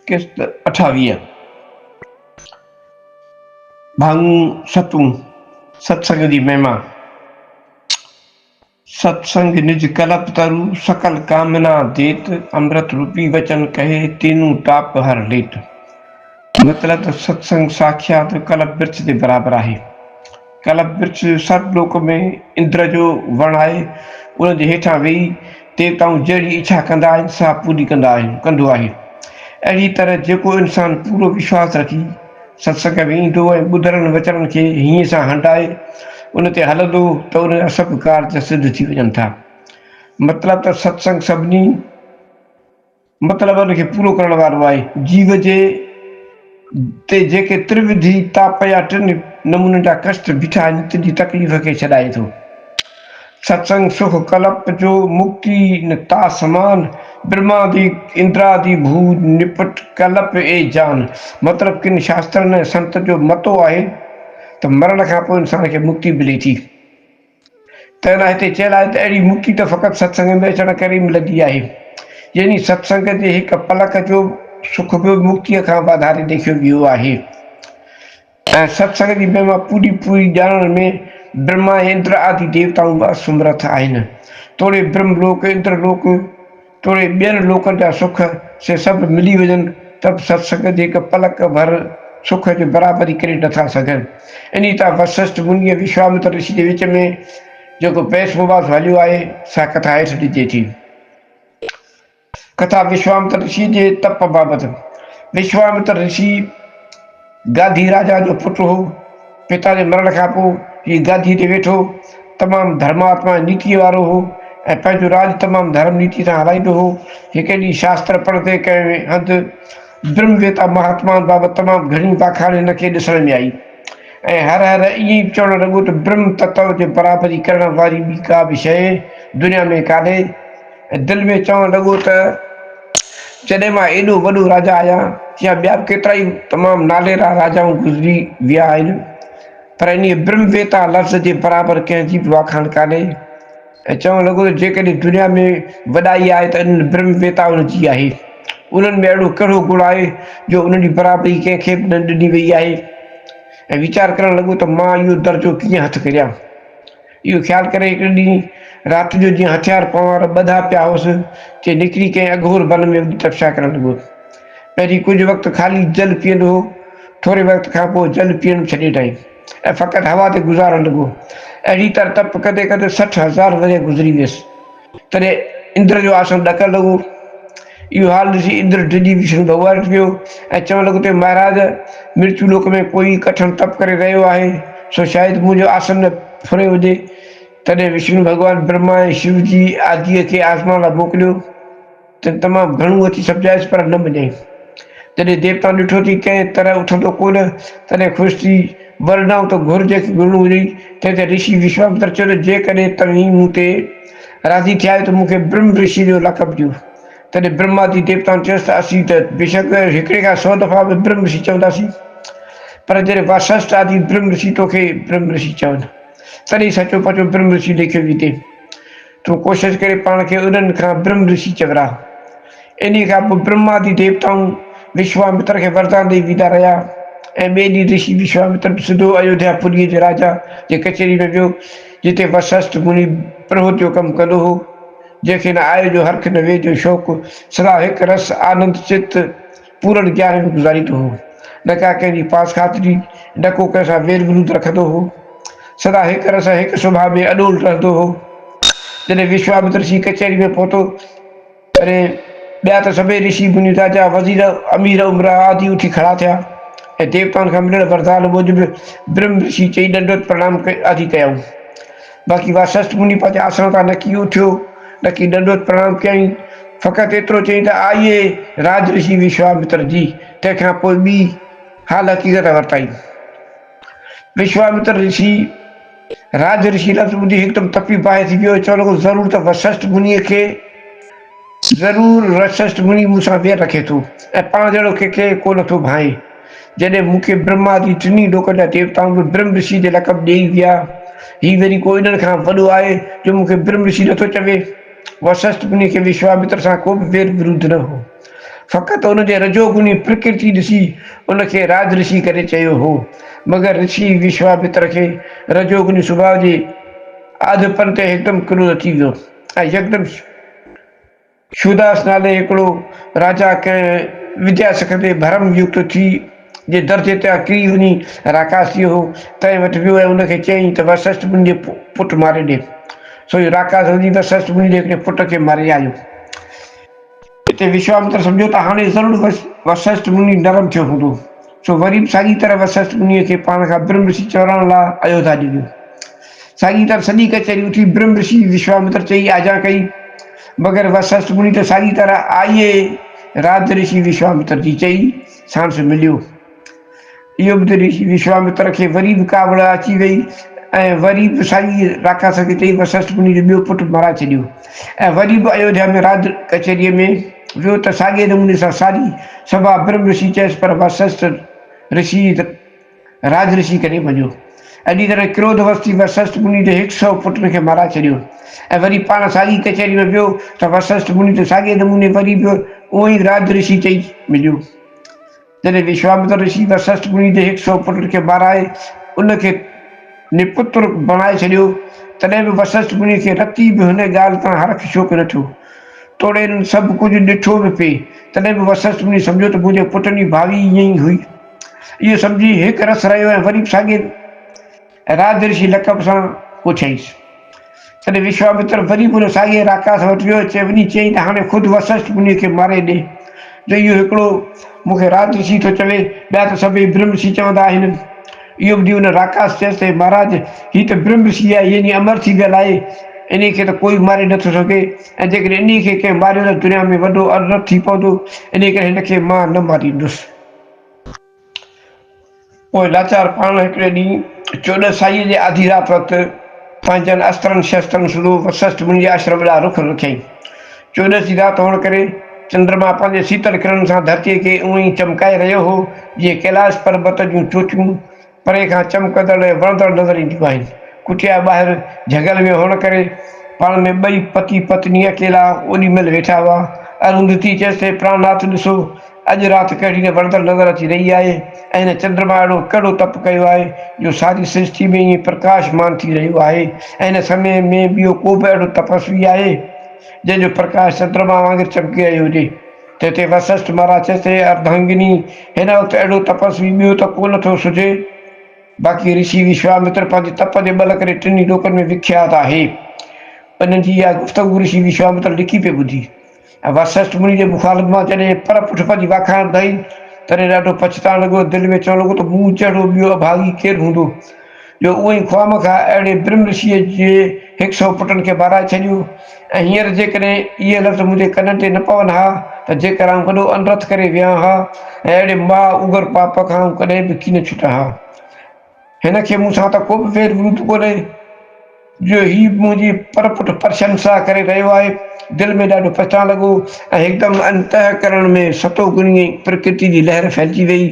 किस्त 28 भाङू सतूं सत्संग दी महिमा। सत्संग निज कलप तरु सकल कामना देत, अमृत रूपी वचन कहे तीनों ताप हर लेत। मतलब तो सत्संग साक्षात कलप वृक्ष के बराबर है। कलप वृक्ष सर्वलोक में इंद्र जो वण है, उन जे हेठां वेही देवताऊं जहिड़ी इच्छा कंदा आहिनि सा पूरी कंदो आहे। अहिड़ी तरह जेको इंसान पूरो विश्वास रखी सत्संग में ईंदो ऐं ॿुधल वचननि खे हीअं सां हंडाए उन ते हलंदो त उन जा सभु कार्य सिद्ध थी वञनि था। मतिलब त सत्संग सभिनी मतिलबनि खे पूरो करण वारो आहे। जीव जे ते जेके त्रिविधि ताप या टिनि नमूननि जा कष्ट बीठा आहिनि, तिनी तकलीफ़ खे छॾाए थो। सत्संग सुख कलप जो मुक्ति न ता समान, ब्रह्मादि इंद्रादि भू निपट कलप ए जान। मतलब किन शास्त्रनि ऐं संत जो मतो आहे त मरण खां पोइ इंसान खे मुक्ति मिले थी। त हिते चयल आहे त अहिड़ी मुक्ति त फ़क़ति सत्संग में अचण करे मिलंदी आहे। यानी सत्संग जे हिकु पलक जो सुख बि मुक्तीअ खां वाधारे ॾेखियो वियो आहे। ऐं सत्संग जी महिमा पूरी पूरी ॼाणण में ब्रह्मा इंद्र आदि देवताऊं बि असमर्थ आहिनि। तोड़े ब्रह्मलोक इंद्रलोक तोड़े ॿियनि लोकनि जा सुख से सभु मिली वञनि त सत्संग जे हिकु पलक भर सुख जो बराबरी करे नथा सघनि। इन तां वशिष्ठ मुनीअ विश्वामित्र ऋषि जे विच में जेको बहस मुबास हलियो आहे सा कथा हेठि ॾिजे थी। कथा विश्वामित्र ऋषि जे तप बाबति। विश्वामित्र ऋषि गाधी राजा जो पुट हो। पिता जे मरण खां पोइ हीउ गादी ते वेठो, तमामु धर्मात्मा नीति वारो हो ऐं पंहिंजो राज तमामु धर्म नीति सां हलाईंदो हो। हिकु ॾींहुं शास्त्र पढ़ंदे कंहिं हंधि ब्रह्मवेता महात्मा बाबति तमामु घणी वाखाण हिनखे ॾिसण में आई ऐं हर हर ईअं ई चवणु लॻो त ब्रह्म तत्व जे बराबरी करण वारी ॿी का बि शइ दुनिया में कान्हे। ऐं दिलि में चवणु लॻो त जॾहिं मां एॾो वॾो राजा आहियां या ॿिया केतिरा ई तमामु नालेरा राजाऊं गुज़री विया आहिनि, पर इन ब्रह्मवेता लफ़्ज़ जे बराबरि कंहिंजी बि वाखाण कान्हे। ऐं चवणु लॻो त जेकॾहिं दुनिया में वॾाई आहे त इन ब्रह्मवेताउनि जी आहे। उन्हनि में अहिड़ो कहिड़ो गुण आहे जो उन्हनि जी बराबरी कंहिंखे बि न ॾिनी वई आहे। ऐं वीचार करणु लॻो त मां इहो दर्जो कीअं हथु करियां। इहो ख़्यालु करे हिकिड़े ॾींहुं राति जो जीअं हथियार पवार ॿधा पिया हुअसि ते निकिरी कंहिं अघोर वन में तपस्या करणु लॻो। पहिरीं कुझु वक़्तु ख़ाली जल पीअंदो हो, थोरे वक़्त खां पोइ जल पीअण छॾे ॾिनई ऐं फ़क़ति हवा ते गुज़ारणु लॻो। अहिड़ी तरह तप कंदे कंदे 60,000 वरे गुज़री वियुसि। तॾहिं इंद्र जो आसन ॾकणु लॻो। इहो हाल ॾिसी इंद्र डिॼी विष्णु भॻवान वटि वियो ऐं चवणु लॻो त महाराज, मृत्यु लोक में कोई कठिन तप करे रहियो आहे, सो शायदि मुंहिंजो आसन न फुरे हुजे। तॾहिं विष्णु भॻवानु ब्रह्मा ऐं शिव जी आदिअ खे आसमान लाइ मोकिलियो त तमामु घणो अची सम्झायसि पर न मञई। जॾहिं देवता ॾिठो थी कंहिं तरह उथंदो कोन, तॾहिं ख़ुशि थी वरनाऊं त घुर जेकी घुरणु हुई। तंहिं ते ऋषि विश्वामित्र चयो त जेकॾहिं तव्हीं मूं ते राज़ी थिया आहियो त मूंखे ब्रह्म ऋषि जो लक़ब ॾियो। तॾहिं ब्रह्मादि देवताउनि चयोसि त असीं त बेशक हिकिड़े खां 100 दफ़ा बि ब्रह्म ऋषि चवंदासीं, पर जॾहिं वशिष्ठ आदि ब्रह्म ऋषि तोखे ब्रह्म ऋषि चवनि तॾहिं सचो पचो ब्रह्म ऋषि लेखियो हिते। तूं कोशिशि करे पाण खे उन्हनि खां ब्रह्म ऋषि चवरा। इन खां पोइ ब्रह्मादि देवताऊं विश्वामित्र खे वरदान ॾेई विदा रहिया ऐं ॿिए ॾींहुं ऋषि विश्वामित्र सिधो अयोध्यापुरीअ जे राजा जे कचहरी में वियो, जिते वशिष्ठ मुनि प्रभु जो कमु कंदो हो, जंहिंखे न आय जो हर्ख न वे जो शौक़ु, सदा हिकु रस आनंद चित पूर्ण ज्ञान में गुज़ारींदो हो। न का कंहिंजी पास खातिरी, न को कंहिं सां वेर विरोध रखंदो हो, सदा हिकु रस हिकु स्वभाव में अॾोल रहंदो हो। जॾहिं विश्वामित्र ऋषि कचहरी में पहुतो, अरे ॿिया त सभई ऋषि मुनि राजा वज़ीर अमीर उमरा आदि उथी खड़ा थिया ऐं देवताउनि खां मिलण वरदान मूजिबि ब्रह्म ऋषि चई ॾंडवत प्रणाम आदि कयऊं। बाक़ी वशिष्ठ मुनि पंहिंजे आसन तां न की उथियो न की ॾंडवत प्रणाम कयईं, फ़क़ति एतिरो चई त आइए राज ऋषि विश्वामित्र जी। तंहिंखां पोइ ॿी हाल हक़ीक़त वरताई। विश्वामित्र ऋषि राज ऋषि लफ़्ज़ ॿुधी हिकदमि तपी बाहि थी वियो। चवणु लॻो ज़रूरु त वशिष्ठ मुनीअ खे ज़रूरु वशिष्ठ मुनि मूंसां वेर रखे थो ऐं पाण जहिड़ो कंहिंखे कोन थो भाए। जॾहिं मूंखे ब्रह्मादि टिनी लोकनि जा देवताऊं बि ब्रह्म ऋषि जे लक़ब ॾेई विया, हीउ वरी को इन्हनि खां वॾो आहे जो मूंखे ब्रह्म ऋषि नथो चवे। वशिष्ठ मुनि खे विश्वामित्र सां को बि वेर विरोध न हो। फ़क़ति उनजे रजोगुनी प्रकृति ॾिसी उनखे राज ऋषि करे चयो हो, मगर ऋषि विश्वामित्र खे रजोगुनी सुभाउ जे आदपन ते हिकदमि क्रोध अची वियो ऐं यकदमि शूदास नाले हिकिड़ो राजा कंहिं विद्यासख ते भरम युक्त थी जे दर्जे ते किरी वञी राकास थियो हो, तंहिं वटि वियो ऐं उनखे चयईं त वशिष्ठ मुनि जे पुटु मारे ॾे। सो इहो राकास वञी वशिष्ठ मुनि जे हिकिड़े पुट खे मारे आयो। हिते विश्वामित्र सम्झो त हाणे ज़रूरु वशिष्ठ मुनि नरम थियो हूंदो, सो वरी बि साॻी तरह वशिष्ठ मुनीअ खे पाण खां ब्रह्म ऋषि चवण लाइ अयोध्या ॾिनो। साॻी तरह सॼी कचहरी उथी ब्रह्म ऋषि विश्वामित्र चई आजा कई, मगर वशिष्ठ मुनि त साॻी तरह आइए राज ऋषि विश्वामित्र जी चई सांस मिलियो। इहो ॿुधी ऋषि विश्वामित्र खे वरी बि कावड़ अची वई ऐं वरी बि साॻी राकास खे चई वशिष्ठ मुनि जो ॿियो पुटु माराए छॾियो ऐं वरी बि अयोध्या में राज कचहरीअ में वियो त साॻिए नमूने सां सारी सभा ब्रह्म ऋषि चयसि पर वशिष्ठ ऋषि राज ऋषि करे वञो। अहिड़ी तरह क्रोधवश थी वशिष्ठ मुनि जे 100 पुटनि खे माराए छॾियो ऐं वरी पाण साॻी कचहरी में वियो त वशिष्ठ मुनि ते साॻिए नमूने वरी बि उहो ई राज ऋषि चई मिलियो। जॾहिं विश्वामित्र ऋषि वशिष्ठ मुनि जे 100 पुटनि खे माराए उनखे निपुत्र बणाए छॾियो, तॾहिं बि वशिष्ठ मुनि खे रती बि हिन ॻाल्हि तां हरख छो कोन थियो। तोड़े हिननि सभु कुझु ॾिठो बि पिए, तॾहिं बि वशिष्ठ मुनि सम्झो त मुंहिंजे पुटनि जी भावी ईअं ई हुई। इहो सम्झी हिकु रस रहियो ऐं वरी साॻिए राज ऋषि लक़ब सां पुछईंसि। तॾहिं विश्वामित्र वरी बि साॻिए राकास वटि वियो वञी चयईं त हाणे ख़ुदि वशिष्ठ मुनि खे मारे ॾे, जो इहो हिकिड़ो मूंखे राज ऋषि थो चवे, ॿिया त सभई ब्रह्म ऋषि चवंदा आहिनि। इहो ॿुधी हुन राकास चयसि त महाराज हीअ त ब्रह्म ऋषि आहे, हीअ अमर थी वियल आहे, इन खे त कोई मारे नथो सघे ऐं जेकॾहिं इन खे कंहिं मारियो त दुनिया में वॾो अनर्थ थी पवंदो, इन करे हिन खे मां न मारींदुसि। पोइ लाचार पाण हिकिड़े ॾींहुं 14 साईं जे आधी राति वक़्तु पंहिंजनि अस्त्रनि शस्त्रनि सूधो वशिष्ठ मुनि जे आश्रम ॾांहुं रुख रखियईं। 14 जी राति हुअण करे चंद्रमा पंहिंजे शीतल किरण सां धरतीअ खे उहो ई चमकाए रहियो हो जीअं कैलाश पर्वत जूं चोटियूं परे खां चमकंदड़ ऐं वणंदड़ नज़र ईंदियूं आहिनि। कुटिया ॿाहिरि झगल में हुअण करे पाण में ॿई पति पत्नी अकेला ओॾी महिल वेठा हुआ। अरुंधती चयसि प्राणनाथ ॾिसो अॼु राति कहिड़ी न वणंदड़ नज़र अची रही आहे ऐं हिन चंद्रमा अहिड़ो कहिड़ो तप कयो आहे जो सारी सृष्टि में ईअं प्रकाशमान थी रहियो आहे ऐं हिन समय में ॿियो को बि अहिड़ो तपस्वी आहे जंहिंजो प्रकाश चंद्रमा वांगुरु चमके रहियो हुजे। त हिते वशिष्ठ महाराज चयसि अर्धांगिनी हिन वक़्तु अहिड़ो तपस्वी ॿियो त कोन थो सुझे। बाक़ी ऋषि विश्वामित्र पंहिंजे तप जे बल करे 3 लोकनि में विख्यात आहे। उन्हनि जी इहा गुफ़्तगू ऋषि विश्वामित्र लिखी पिए ॿुधी ऐं वशिष्ठ मुनि जे मुखालत मां जॾहिं पर पुठ पंहिंजी वाखाण ॿुधाई तॾहिं ॾाढो पछताइण लॻो, दिलि में चवणु लॻो त मूं जहिड़ो ॿियो अभागी केरु हूंदो जो उहो ई ख्वाम खां अहिड़े ब्रह्म ऋषिअ जे 100 पुटनि खे माराए छॾियो। ऐं हींअर जेकॾहिं इहे लफ़्ज़ मुंहिंजे कननि ते न पवनि हा त जेकर आउं वॾो अनर्थ करे विया हा ऐं अहिड़े मां उगर पाप खां कॾहिं बि कीन छुटा हा। हिन खे मूंसां त को बि वेर विरोध कोन्हे जो हीउ मुंहिंजी पर पुठ प्रशंसा करे रहियो आहे। दिलि में ॾाढो पछताइण लॻो ऐं हिकदमि अंतःकरण में सतोगुणी प्रकृति जी लहर फैलिजी वई।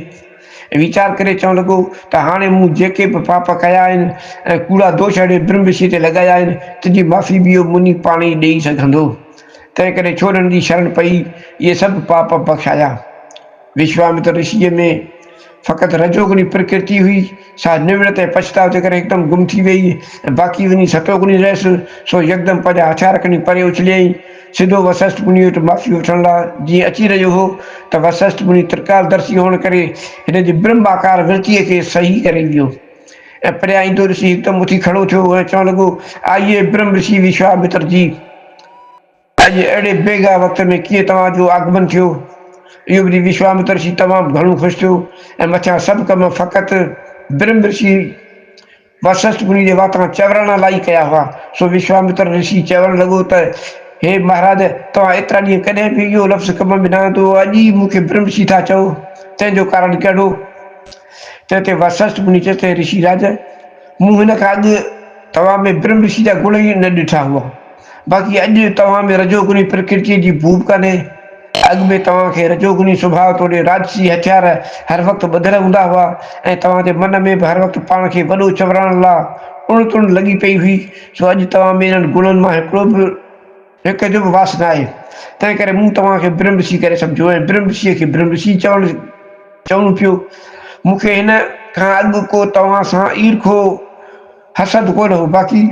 वीचार करे चवणु लॻो त हाणे मूं जेके बि पाप कया आहिनि ऐं कूड़ा दोष अहिड़े ब्रह्म ऋषि ते लॻाया आहिनि तुंहिंजी माफ़ी बि इहो मुनी पाण ई ॾेई सघंदो, तंहिं करे छो हुननि जी शरण पई इहे सभु पाप बख़्शाया। विश्वामित्र ऋषिअ में फ़क़ति रजोगुनी प्रकृति हुई, सा निवृत ऐं पछताव जे करे हिकदमि गुम थी वई ऐं बाक़ी वञी सतोगुनी रहियसि। सो यकदमि पंहिंजा हथियार खणी परे उछलियईं सिधो वशिष्ठ मुनि वटि माफ़ी वठण लाइ जीअं अची रहियो हो त वशिष्ठ मुनि त्रिकालदर्शी हुअण करे हिन जे ब्रह्म आकार विरतीअ खे सही करे वियो ऐं परियां ईंदो ऋषि हिकदमि उथी खड़ो थियो ऐं चवणु लॻो आइए ब्रह्म ऋषि विश्वामित्र जी, अॼु अहिड़े बेगा वक़्त में कीअं तव्हांजो आगमन थियो। इहो ॿुधी विश्वामित्र ऋषि तमामु घणो ख़ुशि थियो ऐं मथां सभु कम फ़क़ति ब्रह्म ऋषि वशिष्ठ मुनि जे वातां चवरण लाइ कया हुआ। सो विश्वामित्र ऋषि चवणु लॻो त हे महाराज तव्हां एतिरा ॾींहं कॾहिं बि इहो लफ़्ज़ कम में न आंदो, अॼु ई मूंखे ब्रह्म ऋषि था चओ, तंहिंजो कारण कहिड़ो। त हिते वशिष्ठ मुनि चए ऋषि राज मूं हिन खां अॻु तव्हां में ब्रह्म ऋषि जा गुण ई न ॾिठा हुआ, बाक़ी अॼु तव्हां में रजोगुनी प्रकृति जी भूप कान्हे। अॻु में तव्हांखे रजोगुनी स्वभाव तोड़े राजसी हथियार हर वक़्तु ॿधल हूंदा हुआ ऐं तव्हांजे मन में बि हर वक़्तु पाण खे वॾो चवरण लाइ उण लॻी पई हुई। सो अॼु तव्हां में इन्हनि गुणनि मां हिकिड़ो बि हिकु जो बि वास न आहे। तंहिं करे मूं तव्हांखे ब्रह्म ऋषि करे सम्झो ऐं ब्रह्म ऋषिअ खे ब्रह्म ऋषि चवणो पियो। मूंखे हिन खां अॻु को तव्हां सां ईर्खो हसद कोन हो। बाक़ी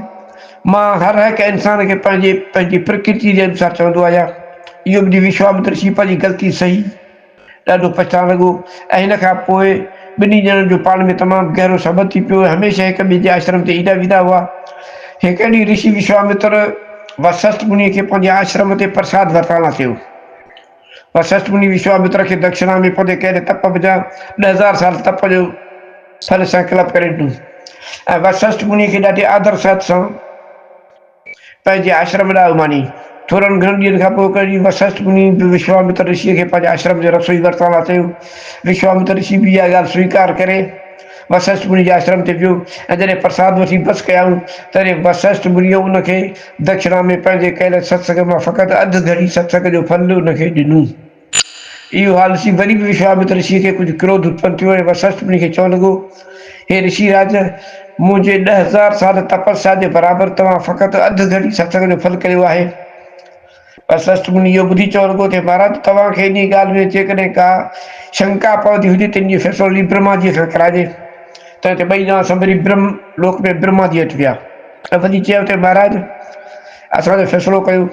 मां हर हिकु इंसान खे पंहिंजे पंहिंजी प्रकृति जे अनुसार चवंदो आहियां। इहो बि विश्वामित्र ऋषि पंहिंजी ग़लती सही ॾाढो पछताइण लॻो ऐं हिन खां पोइ ॿिन्ही ॼणनि जो पाण में तमामु गहरो संबंध थी पियो। हमेशह हिक ॿिए जे आश्रम ते ईंदा वेंदा हुआ। हिकु ॾींहुं ऋषि विश्वामित्र वशिष्ठ मुनीअ खे पंहिंजे आश्रम ते प्रसाद वरताइण थियो। वशिष्ठ मुनि विश्वामित्र खे दक्षिणा में पंहिंजे कहिड़े तप जा 10,000 साल तप जो फल संकल्प करे ॾिनो ऐं वशिष्ठ मुनि खे ॾाढे आदर सां पंहिंजे आश्रम ॾांहुं मानी। थोरनि घणनि ॾींहंनि खां पोइ कॾहिं वशिष्ठ मुनि विश्वामित्र ऋषिअ खे पंहिंजे आश्रम जो रसोई वरताइण चयो। विश्वामित्र ऋषि बि इहा ॻाल्हि स्वीकार करे वशिष्ठ मुनि जे आश्रम ते वियो ऐं जॾहिं प्रसाद वठी बसि कयाऊं तॾहिं वशिष्ठ मुनिअ उनखे दक्षिणा में पंहिंजे कयल सत्संग मां फ़क़ति अधु घड़ी सत्संग जो फल उनखे ॾिनो। इहो हाल ॾिसी वरी बि विश्वामित्र ऋषिअ खे कुझु क्रोध उत्पन्न थियो ऐं वशिष्ठ मुनि खे चवणु लॻो, हे ऋषि राज, मुंहिंजे 10,000 साल तपस्या जे बराबरि तव्हां फ़क़ति अधु घड़ी सत्संग जो फल कयो आहे। वशिष्ठ मुनि इहो ॿुधी चवणु लॻो त महाराज, तव्हांखे इन ॻाल्हि में जेकॾहिं का शंका पवंदी हुजे त इन जो फ़ैसिलो ब्रह्मा जीअ खां कराइजे। तंहिं ते ॿई ॼणा संभरी ब्रह्म लोक में ब्रह्मा जी वटि विया ऐं वञी चयो त महाराज, असांजो फ़ैसिलो कयो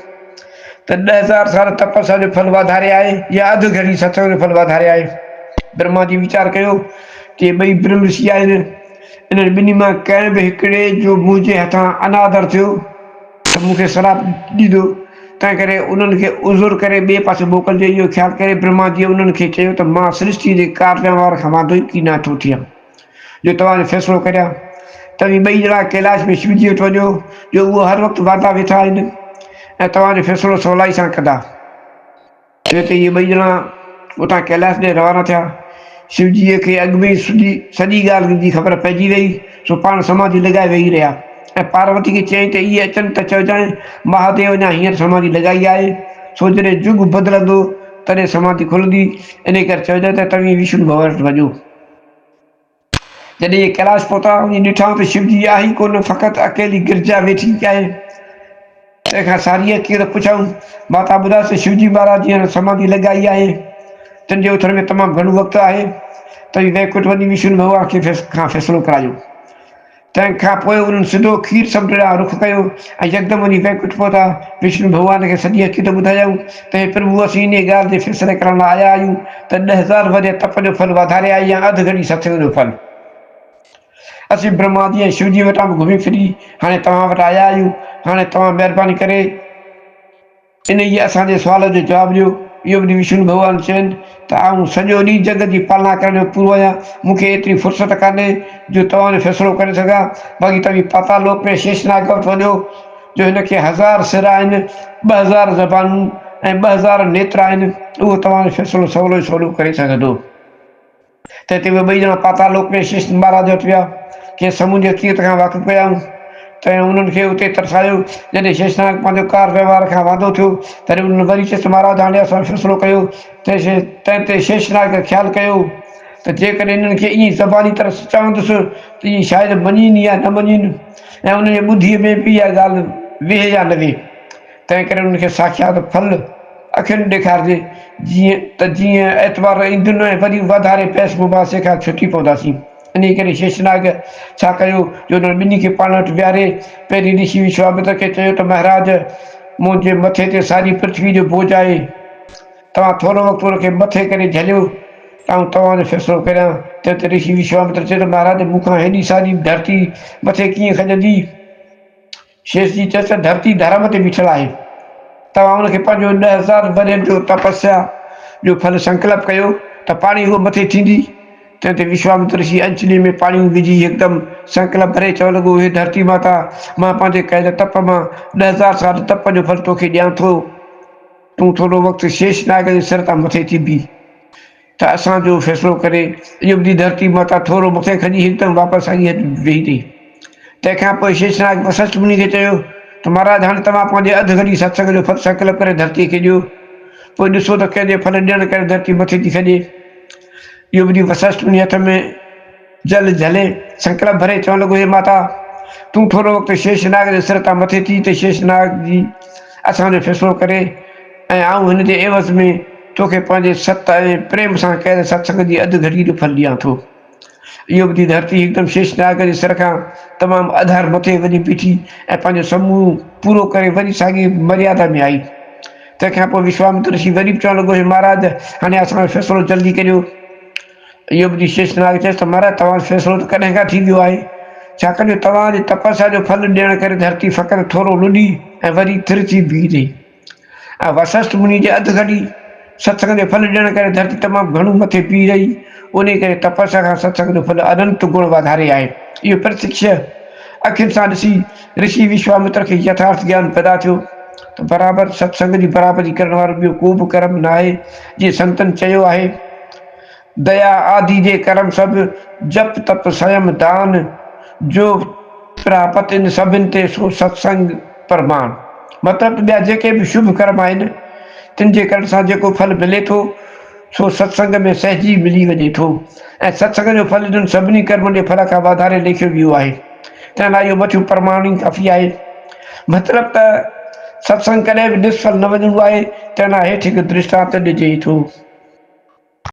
त 10,000 साल तपस्या जो फल वाधारे आहे या अधु घड़ी सत्संग जो फल वाधारे आहे। ब्रह्मा जी वीचार कयो कि ॿई ब्रह्म ऋषि आहिनि, इन्हनि ॿिन्ही मां कंहिं बि हिकिड़े जो मुंहिंजे हथां अनादर थियो त मूंखे श्राप ॾींदो। तंहिं करे उन्हनि खे उज़ुर करे ॿिए पासे मोकिलिजे। इहो ख़्यालु करे ब्रह्मा जी उन्हनि खे चयो त मां सृष्टि जे कार्यवार खां वांदो ई की नथो थियां, जो तव्हांजो फ़ैसिलो करियां। तव्हीं ॿई ॼणा कैलाश में शिव जी वटि वञो, जो उहो हर वक़्तु वादा वेठा आहिनि ऐं तव्हांजो फ़ैसिलो सवलाई सां कंदा। छो त इहे ॿई ॼणा उतां कैलाश ॾे रवाना थिया। शिवजीअ खे अॻु में सॼी ॻाल्हि जी ख़बर पइजी वई, सो पाण समाधि लॻाए वेही रहिया ऐं पार्वती खे चयईं त इहे अचनि त चइजांइ महादेव अञा हींअर समाधि लॻाई आहे, सो जॾहिं युग बदिलंदो तॾहिं समाधि खुलंदी। इन करे चइजांइ त तव्हीं विष्णु भॻवान वटि वञो। जॾहिं इहे कैलाश पहुता वञी ॾिठा त शिवजी आहे ई कोन, फ़क़ति अकेली गिरजा वेठी आहे। तंहिंखां सारीअ कीअं त पुछऊं, माता ॿुधायोसि शिवजी महाराज हींअर समाधि लॻाई आहे, तिन जे उथर में तमामु घणो वक़्तु आहे, तव्हीं वैकुंठ वञी विष्णु भॻवान खां फ़ैसिलो करायो। तंहिंखां पोइ उन्हनि सिधो खीर समुंड ॾांहुं रुख कयो ऐं यकदमि वञी वैकुंठ पहुता। विष्णु भॻवान खे सॼी हक़ीक़त ॿुधायूं त हे प्रभु, असीं इन ॻाल्हि ते फ़ैसिले करण लाइ आया आहियूं त 10,000 वजे तप जो फल वाधारे आहे या अधु घड़ी सत्संग जो फल। असीं ब्रह्मा जी ऐं शिव जी वटां बि घुमी फिरी हाणे तव्हां वटि आया आहियूं। हाणे तव्हां महिरबानी करे इन ई असांजे सुवाल जो जवाबु ॾियो। इहो बि विष्णु भॻवानु चवनि त आउं सॼो ॾींहुं जगत जी पालना करण जो पूरो आहियां, मूंखे एतिरी फ़ुर्सत कान्हे जो तव्हांजो फ़ैसिलो करे सघां। बाक़ी तव्हीं पाताल लोक में शेषनाग वटि वञो, जो हिनखे 1000 सिर आहिनि, 2000 ज़बानूं ऐं 2000 नेत्र आहिनि, उहो तव्हांजो फ़ैसिलो सवलो सवलो करे सघंदो। त हिते उहे ॿई ॼणा पाताल लोक में शेष महाराज वटि विया, कंहिं समुंड जी हक़ीक़त खां वाक़ुफ़ु कयाऊं त उन्हनि खे उते तरसायो। जॾहिं शेषनाग पंहिंजो कार व्यवहार खां वांदो थियो तॾहिं उन्हनि वरी चयसि, महाराज हाणे असां फ़ैसिलो कयो। तंहिं ते शेषनाग ख़्यालु कयो त जेकॾहिं इन्हनि खे ईअं ज़बानी तरह चवंदुसि त इहे शायदि मञीनि या न मञीनि, ऐं उनजे ॿुधीअ में बि इहा ॻाल्हि वेहे या न वेहे। तंहिं करे उन्हनि खे साक्षात फल अखियुनि ॾेखारिजे, जीअं एतवार ईंदुनि ऐं वरी वाधारे पैस मुबासे खां छुटी पवंदासीं। इन करे शेषनाग छा कयो, जो उन्हनि ॿिन्ही खे पाण वटि विहारे पहिरीं ऋषि विश्वामित्र खे चयो त महाराज, मुंहिंजे मथे ते सारी पृथ्वी जो बोझ आहे, तव्हां थोरो वक़्तु हुनखे मथे करे झलियो ऐं तव्हांजो फ़ैसिलो करियां। त ऋषि विश्वामित्र चयो त महाराज, मूंखां हेॾी सारी धरती मथे कीअं खॼंदी। शेष जी चयसि त धरती धर्म ते बीठल आहे, तव्हां हुनखे पंहिंजो 10,000 वरनि जो तपस्या जो फल संकल्प कयो त पाणी उहो मथे थींदी। तंहिं ते विश्वामित्र ऋषि अंचली में पाणी विझी हिकदमि संकल्प भरे चवणु लॻो, हे धरती माता, मां पंहिंजे कयल तप मां 10,000 साल तप जो फल तोखे ॾियां थो, तूं थोरो वक़्तु शेषनाग जे सिर तां मथे थी बीह त असांजो फ़ैसिलो करे। इहो बि धरती माता थोरो मथे खॼी हिकदमि वापसि आई वेही रही। तंहिंखां पोइ शेषनाग वशिष्ठ मुनि खे चयो त महाराज, हाणे तव्हां पंहिंजे अधु घड़ी सत्संग जो फल संकल्प करे धरतीअ खे ॾियो, पोइ ॾिसो त कंहिंजे फल ॾियण करे धरती मथे थी खॼे। इहो बि वशिष्ठ मुनि हथ में जल झले संकल्प भरे चवणु लॻो, हे माता, तूं थोरो वक़्तु शेषनाग जे सिर तां मथे थी त शेषनाग जी असांजो फ़ैसिलो करे ऐं आउं हिन जे एवज़ में तोखे पंहिंजे सत ऐं प्रेम सां कयल सत्संग जी अधु घड़ी जो फल ॾियां थो। इहो ॿुधी धरती हिकदमि शेषनाग जे सिर खां तमामु आधार मथे वञी बीठी ऐं पंहिंजो समूह पूरो करे वरी साॻी मर्यादा में आई। तंहिंखां पोइ विश्वामित्र ऋषि वरी बि चवणु लॻो, हे महाराज, हाणे असांजो फ़ैसिलो जल्दी करियो। इहो ॿुधी शेषनाग चयसि त महाराज, तव्हांजो फ़ैसिलो त कॾहिं खां थी वियो आहे। छाकाणि जो तव्हांजे तपस्या जो फल ॾियण करे धरती फ़क़ति थोरो लुॾी ऐं वरी थिरची बीह रही। ऐं वशिष्ठ मुनि जे अधु घड़ी सत्संग जो फल ॾियण करे धरती तमामु घणो मथे बीह रही। उन करे तपस्या खां सत्संग जो फल अनंत गुण वाधारे आहे। इहो प्रत्यक्ष अखियुनि सां ॾिसी ऋषि विश्वामित्र खे यथार्थ ज्ञान पैदा थियो त बराबरि सत्संग जी बराबरी करण वारो ॿियो को बि कर्म न आहे। जीअं संतनि चयो आहे, दया आदि जे कर्म सभु, जप तप संयम दान, जो प्रापत इन सभिनि ते सो सत्संग प्रमाण। मतिलबु ॿिया जेके बि शुभ कर्म आहिनि, तिन जे करण सां जेको फल मिले थो सो सत्संग में सहजी मिली वञे थो। ऐं सत्संग जो फल जिन सभिनी कर्मनि जे फल खां वाधारे लेखियो वियो आहे। तंहिं लाइ इहो मथियो प्रमाण ई काफ़ी आहे। मतिलबु त सत्संग कॾहिं बि निष्फल न वञिणो आहे। तंहिं लाइ हेठि हिकु दृष्टांत ॾिजे थो।